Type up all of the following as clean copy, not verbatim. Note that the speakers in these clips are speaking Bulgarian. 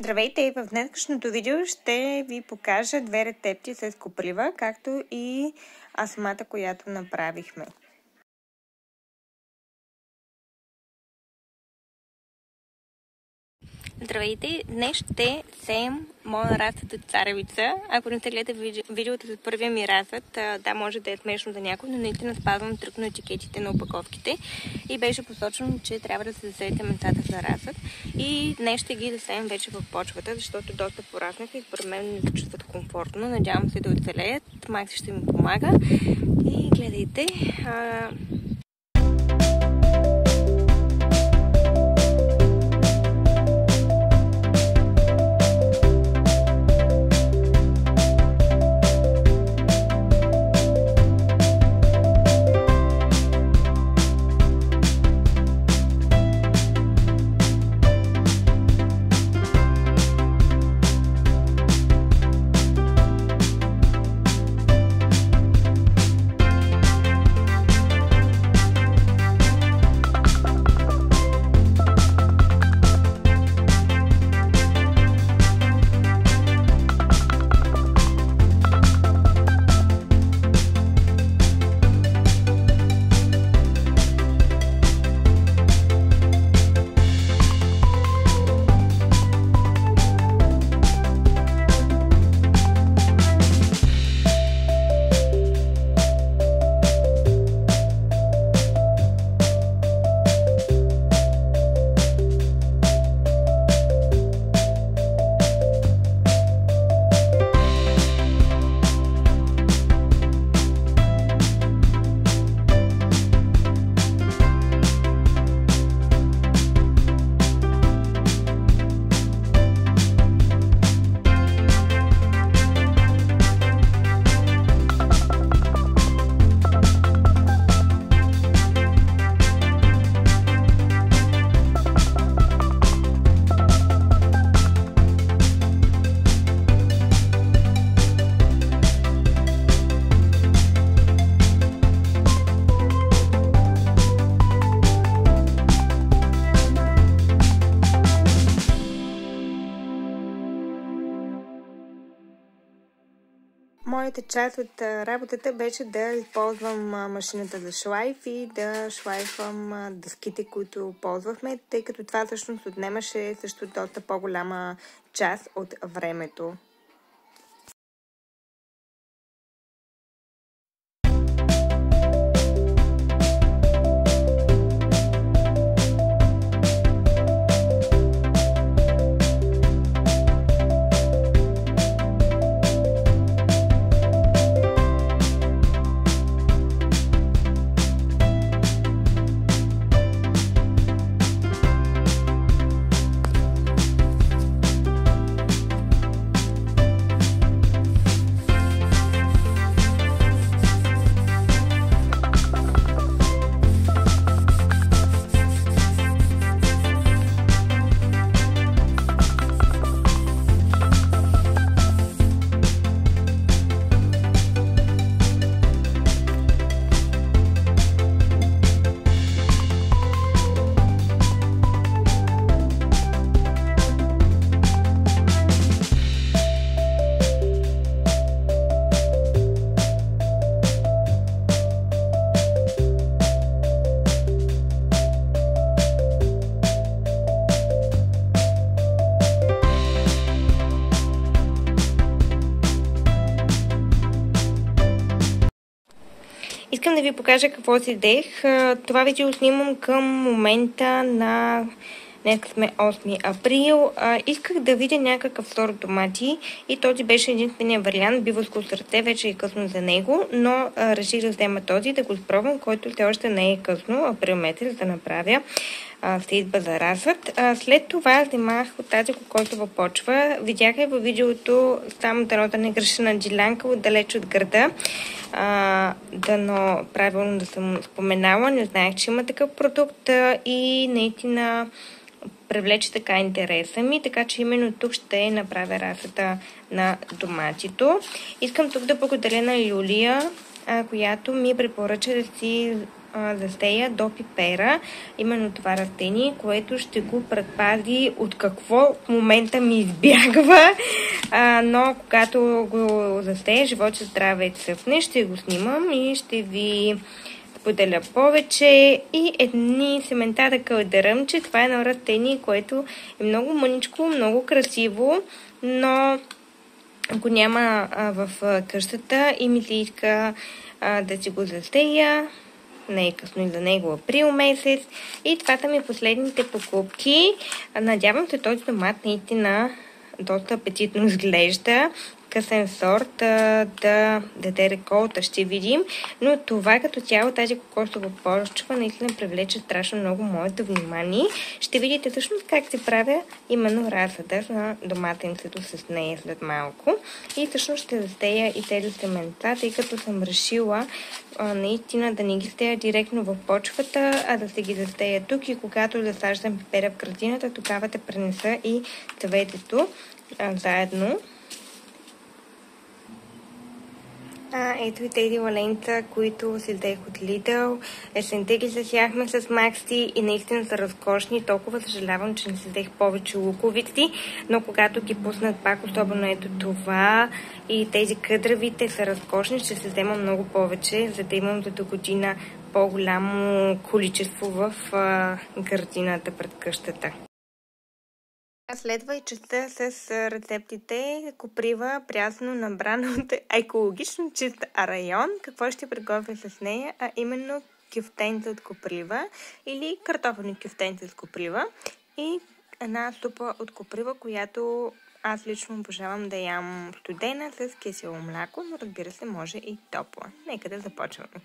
Здравейте! В днешното видео ще ви покажа две рецепти с коприва, както и самата, която направихме. Здравейте! Днес ще сеем моя разсад от царевица. Ако не сте гледате видеото за първия ми разсад, да, може да е смешно за някой, но наистина спазвам тръгно етикетите на опаковките и беше посочено, че трябва да се засеят семенцата за разсад. И днес ще ги засеем вече в почвата, защото доста пораснаха и според мен не се чувстват комфортно. Надявам се да оцелеят. Макси ще ми помага. И гледайте. Моята част от работата беше да използвам машината за шлайф и да шлайфвам дъските, които ползвахме, тъй като това всъщност отнемаше също доста по-голяма част от времето. Искам да ви покажа какво си взех. Това видео снимам към момента на... Днес сме 8 април. Исках да видя някакъв сорт томати и този беше единствения вариант. Биволско сърце, вече е късно за него, но реших да взема този, да го спробвам, който все още не е късно, април месец, да направя сеитба за разсад. След това вземах от тази кокосова почва. Видях и във видеото само дано да не греша на джилянка отдалеч от гърда. Дано правилно да съм споменала, не знаех, че има такъв продукт и наистина привлече така интереса ми, така че именно тук ще направя разсада на доматито. Искам тук да благодаря на Юлия, която ми препоръча да си застея до пипера, именно това растение, което ще го предпази от какво в момента ми избягва, но когато го застея, живот ще здраве и цъфне, ще го снимам и ще ви споделя повече. И едни семента да кълдърам, че това е едно растение, което е много мъничко, много красиво, но го няма в къщата и ми се иска да си го застея. Не е късно и за него април месец. И това са ми последните покупки. Надявам се този томат наистина доста апетитно изглежда. Късен сорт да даде реколта, ще видим. Но това като цяло, тази кокосова почва наистина привлече страшно много моето внимание. Ще видите всъщност как се правя именно разсада на доматенцето с нея след малко. И всъщност ще застея и тези семенца, тъй като съм решила наистина да не ги стея директно в почвата, а да се ги застея тук и когато засаждам пипера в градината, тогава да пренеса и цветето заедно. Ето и тези лаленца, които си взех от Lidl. Есента ги засяхме с Макси и наистина са разкошни. Толкова съжалявам, че не си взех повече луковици, но когато ги пуснат пак, особено ето това и тези къдравите са разкошни, ще се взема много повече, за да имам до година по-голямо количество в градината пред къщата. Следва и частта с рецептите коприва, прясно набрана от екологично чист район. Какво ще приготвя с нея? А именно кюфтенца от коприва или картофелни кюфтенца от коприва и една супа от коприва, която аз лично обожавам да ям студена с кисело мляко, но разбира се може и топла. Нека да започваме.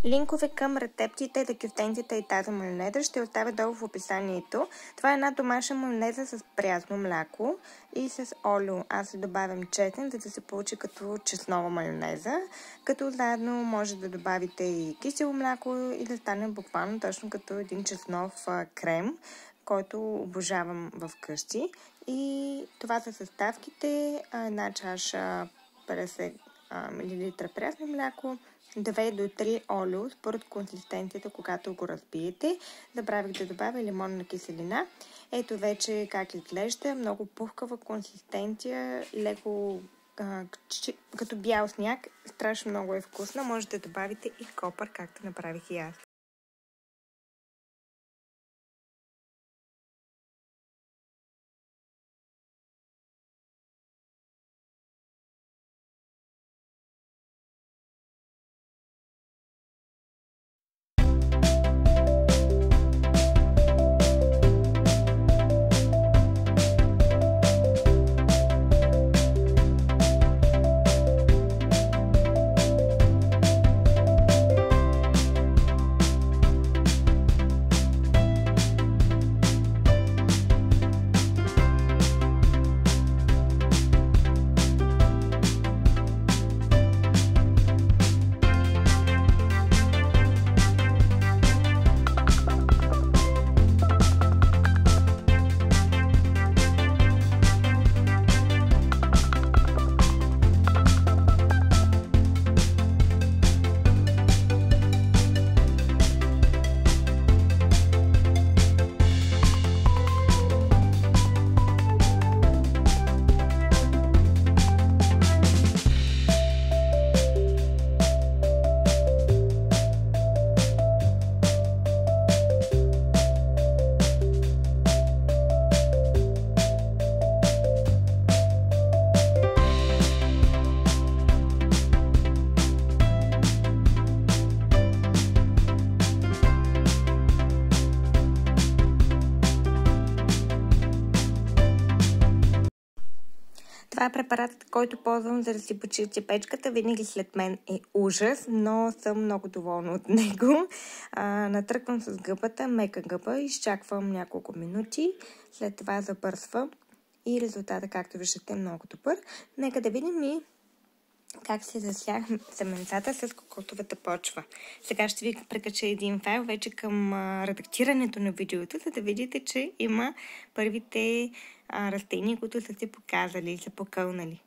Линкове към рецептите за кюфтенците и тази майонеза ще оставя долу в описанието. Това е една домашна майонеза с прясно мляко и с олио. Аз добавям чесън, за да се получи като чеснова майонеза. Като заедно може да добавите и кисело мляко и да стане буквално точно като един чеснов крем, който обожавам в къщи. И това са съставките. Една чаша 50 мл прясно мляко, 2 до 3 олио, според консистенцията, когато го разбиете. Забравих да добавя лимонна киселина. Ето вече как изглежда. Много пухкава консистенция, леко като бял сняг. Страшно много е вкусна. Може да добавите и копър, както направих и аз. Това е препаратът, който ползвам, за да си почистя печката. Винаги след мен е ужас, но съм много доволна от него. Натръквам с гъбата, мека гъба, изчаквам няколко минути, след това забърсвам и резултатът, както виждате, е много добър. Нека да видим и как се засях семенцата с кокосовата почва. Сега ще ви прекача един файл вече към редактирането на видеото, за да видите, че има първите растения, които са се показали и са покълнали.